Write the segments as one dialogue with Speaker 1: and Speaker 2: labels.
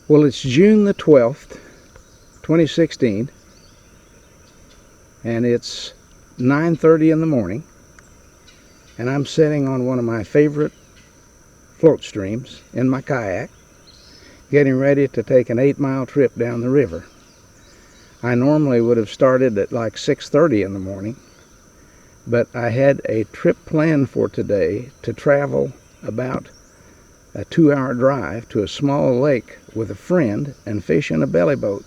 Speaker 1: Well, it's June the 12th, 2016, and it's 9:30 in the morning, and I'm sitting on one of my favorite float streams in my kayak, getting ready to take an 8-mile trip down the river. I normally would have started at like 6:30 in the morning, but I had a trip planned for today to travel about a 2-hour drive to a small lake with a friend and fish in a belly boat.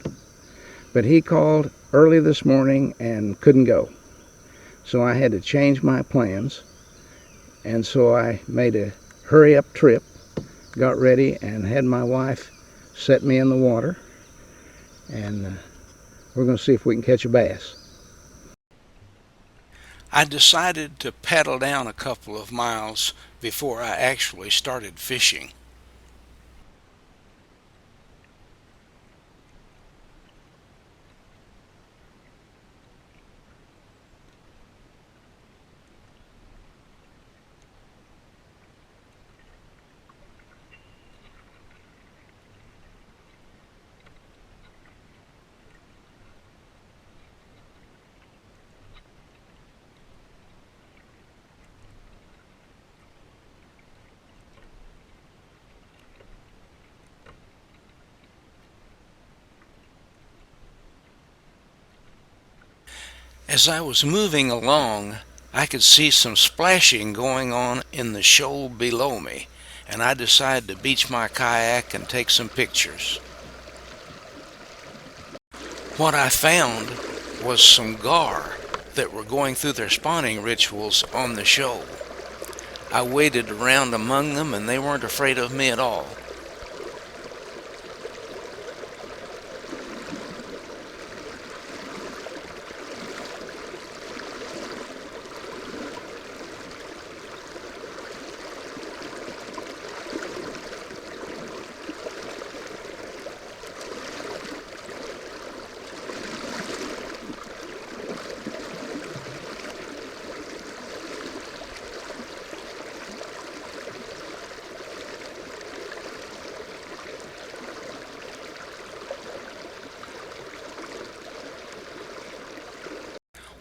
Speaker 1: But he called early this morning and couldn't go. So I had to change my plans. And so I made a hurry-up trip, got ready, and had my wife set me in the water. And we're going to see if we can catch a bass.
Speaker 2: I decided to paddle down a couple of miles before I actually started fishing. As I was moving along, I could see some splashing going on in the shoal below me, and I decided to beach my kayak and take some pictures. What I found was some gar that were going through their spawning rituals on the shoal. I waded around among them, and they weren't afraid of me at all.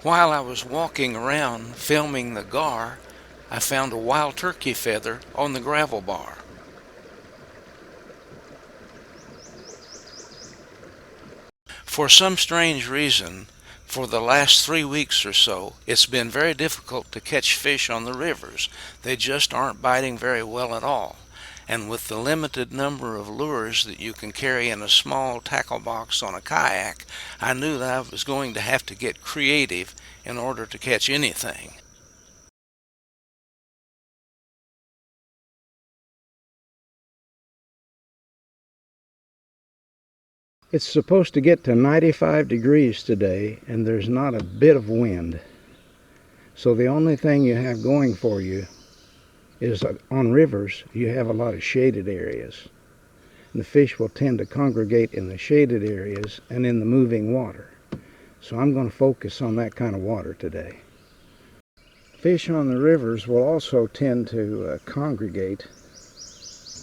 Speaker 2: While I was walking around filming the gar, I found a wild turkey feather on the gravel bar. For some strange reason, for the last 3 weeks or so, it's been very difficult to catch fish on the rivers. They just aren't biting very well at all. And with the limited number of lures that you can carry in a small tackle box on a kayak, I knew that I was going to have to get creative in order to catch anything.
Speaker 1: It's supposed to get to 95 degrees today, and there's not a bit of wind. So the only thing you have going for you is that on rivers you have a lot of shaded areas. And the fish will tend to congregate in the shaded areas and in the moving water. So I'm going to focus on that kind of water today. Fish on the rivers will also tend to congregate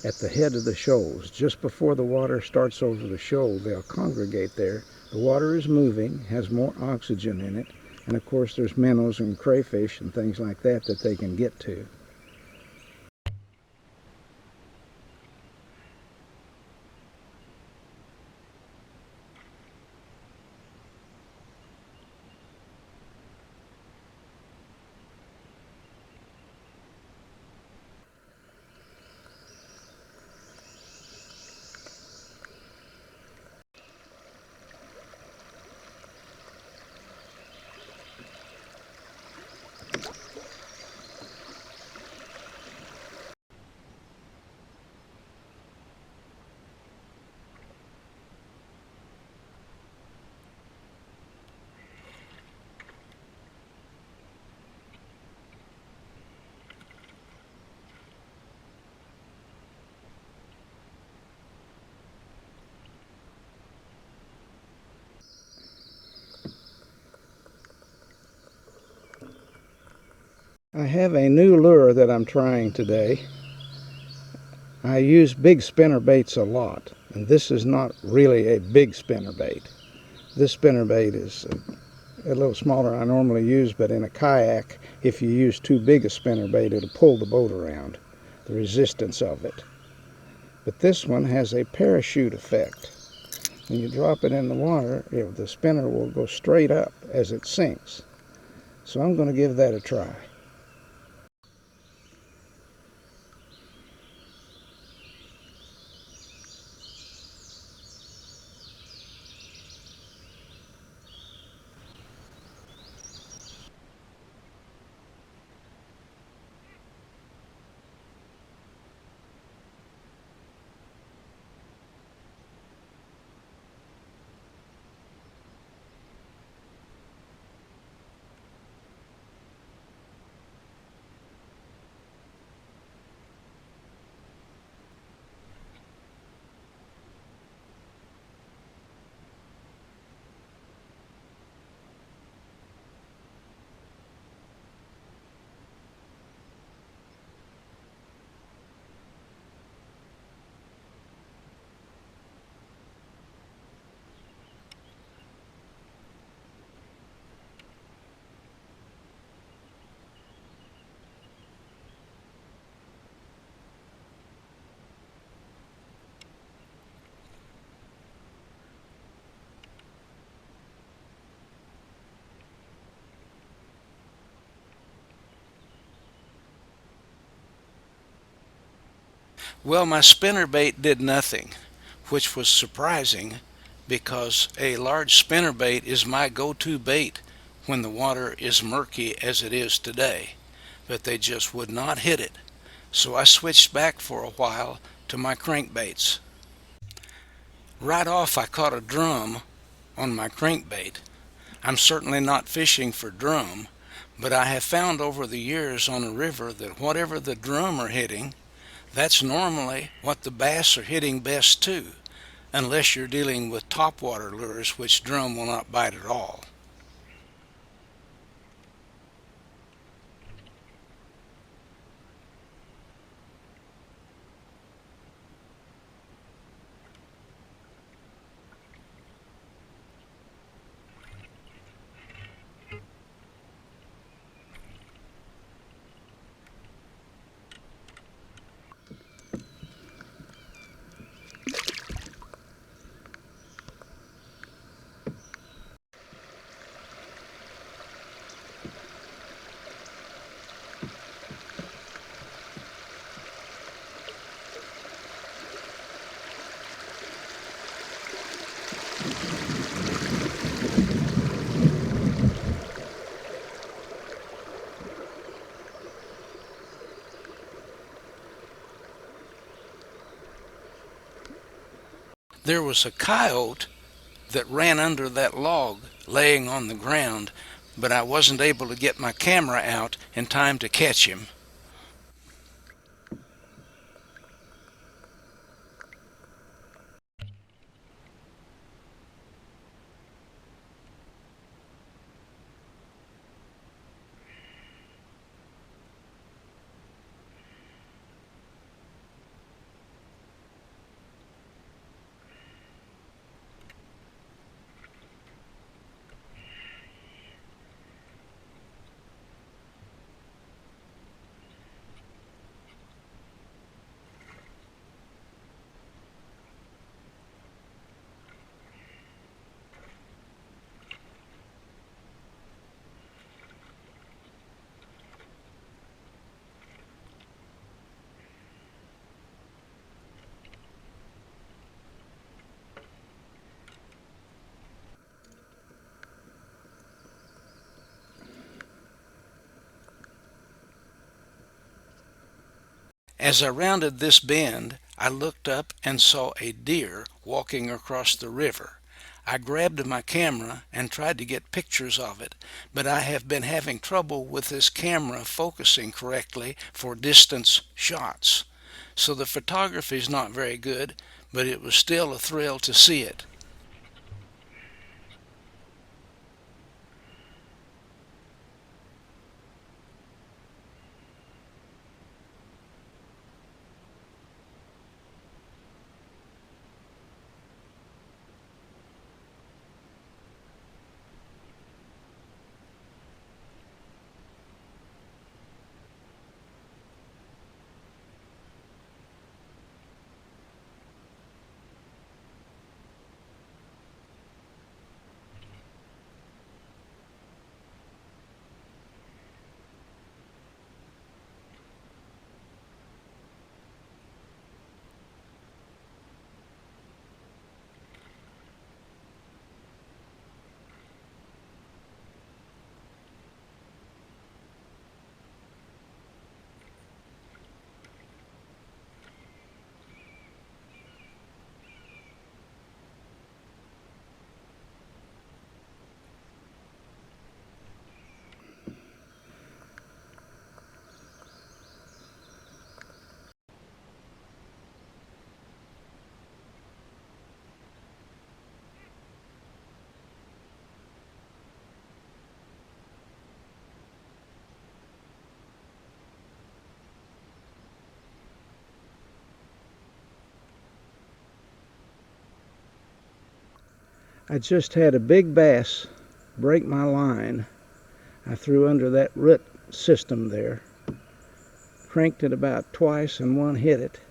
Speaker 1: at the head of the shoals. Just before the water starts over the shoal, they'll congregate there. The water is moving, has more oxygen in it, and of course there's minnows and crayfish and things like that that they can get to. I have a new lure that I'm trying today. I use big spinner baits a lot, And this is not really a big spinnerbait. This spinnerbait is a little smaller than I normally use, but in a kayak, if you use too big a spinnerbait, it'll pull the boat around, the resistance of it. But this one has a parachute effect. When you drop it in the water, the spinner will go straight up as it sinks. So I'm going to give that a try.
Speaker 2: Well, my spinnerbait did nothing, which was surprising because a large spinnerbait is my go-to bait when the water is murky as it is today. But they just would not hit it. So I switched back for a while to my crankbaits. Right off I caught a drum on my crankbait. I'm certainly not fishing for drum, but I have found over the years on a river that whatever the drum are hitting, that's normally what the bass are hitting best too, unless you're dealing with topwater lures, which drum will not bite at all. There was a coyote that ran under that log laying on the ground, but I wasn't able to get my camera out in time to catch him. As I rounded this bend, I looked up and saw a deer walking across the river. I grabbed my camera and tried to get pictures of it, but I have been having trouble with this camera focusing correctly for distance shots. So the photography is not very good, but it was still a thrill to see it.
Speaker 1: I just had a big bass break my line. I threw under that root system there, cranked it about twice and one hit it.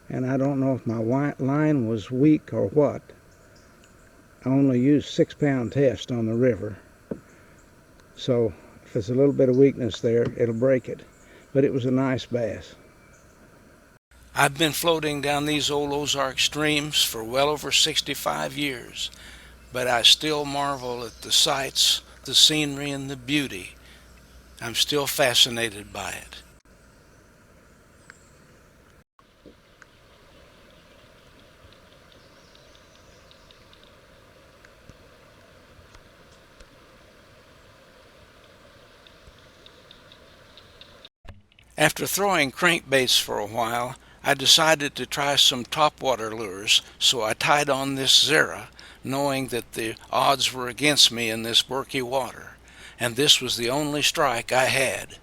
Speaker 1: And I don't know if my line was weak or what. I only used 6-pound test on the river. So if there's a little bit of weakness there, it'll break it. But it was a nice bass.
Speaker 2: I've been floating down these old Ozark streams for well over 65 years, but I still marvel at the sights, the scenery, and the beauty. I'm still fascinated by it. After throwing crankbaits for a while, I decided to try some topwater lures, so I tied on this Zera, knowing that the odds were against me in this murky water, and this was the only strike I had.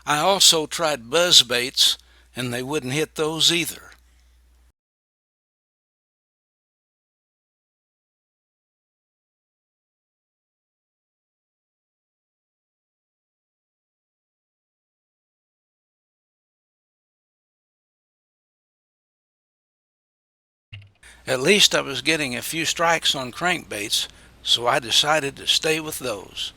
Speaker 2: I also tried buzz baits, and they wouldn't hit those either. At least I was getting a few strikes on crankbaits, so I decided to stay with those.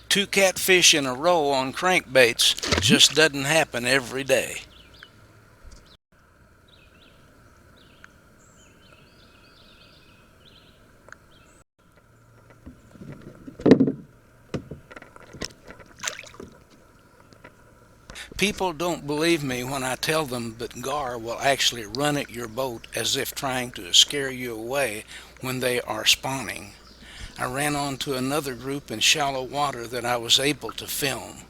Speaker 2: Two catfish in a row on crankbaits just doesn't happen every day. People don't believe me when I tell them that gar will actually run at your boat as if trying to scare you away when they are spawning. I ran onto another group in shallow water that I was able to film.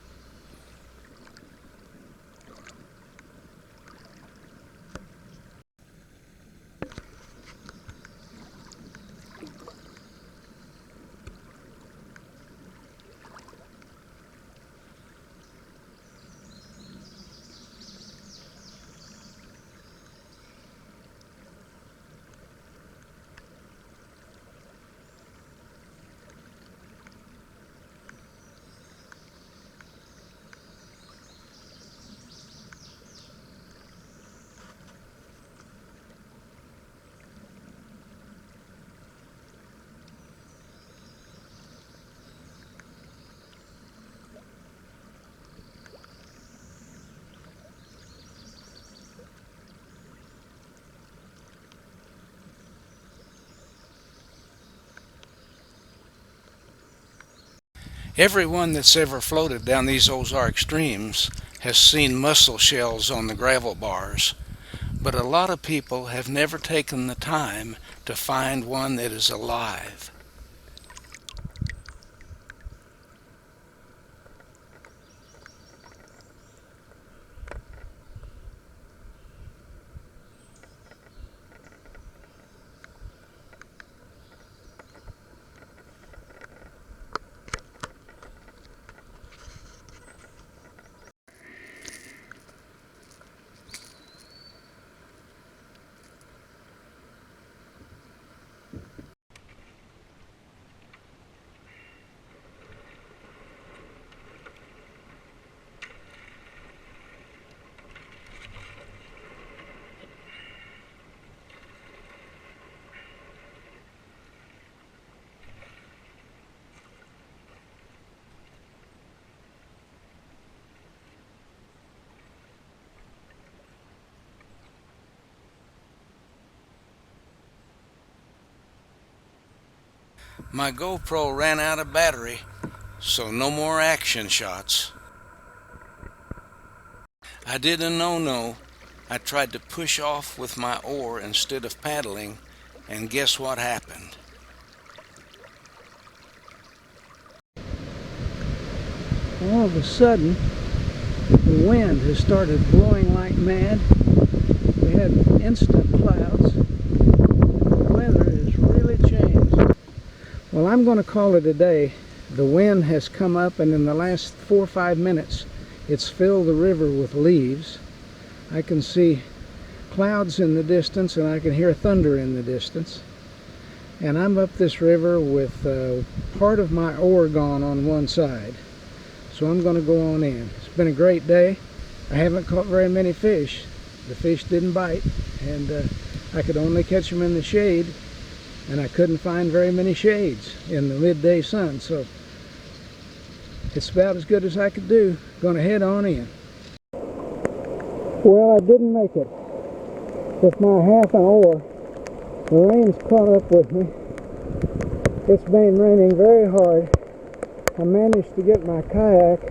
Speaker 2: Everyone that's ever floated down these Ozark streams has seen mussel shells on the gravel bars, but a lot of people have never taken the time to find one that is alive. My GoPro ran out of battery, so no more action shots. I did a no-no. I tried to push off with my oar instead of paddling, and guess what happened?
Speaker 1: All of a sudden, the wind has started blowing like mad. We had instant clouds. The weather has really changed. Well, I'm going to call it a day. The wind has come up, and in the last 4 or 5 minutes, it's filled the river with leaves. I can see clouds in the distance, and I can hear thunder in the distance. And I'm up this river with part of my oar gone on one side. So I'm going to go on in. It's been a great day. I haven't caught very many fish. The fish didn't bite, and I could only catch them in the shade, and I couldn't find very many shades in the midday sun. So it's about as good as I could do. Going to head on in. Well, I didn't make it with my half an oar. The rain's caught up with me. It's been raining very hard. I managed to get my kayak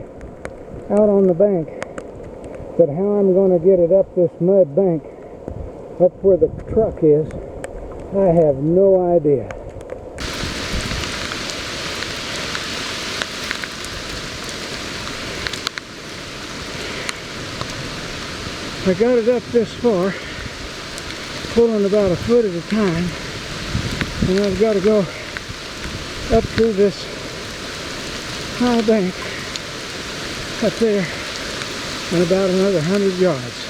Speaker 1: out on the bank, but how I'm going to get it up this mud bank, up where the truck is, I have no idea. I got it up this far, pulling about a foot at a time, and I've got to go up through this high bank up there and about another 100 yards.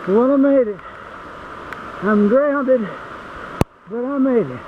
Speaker 1: Well, I made it. I'm grounded, but I made it.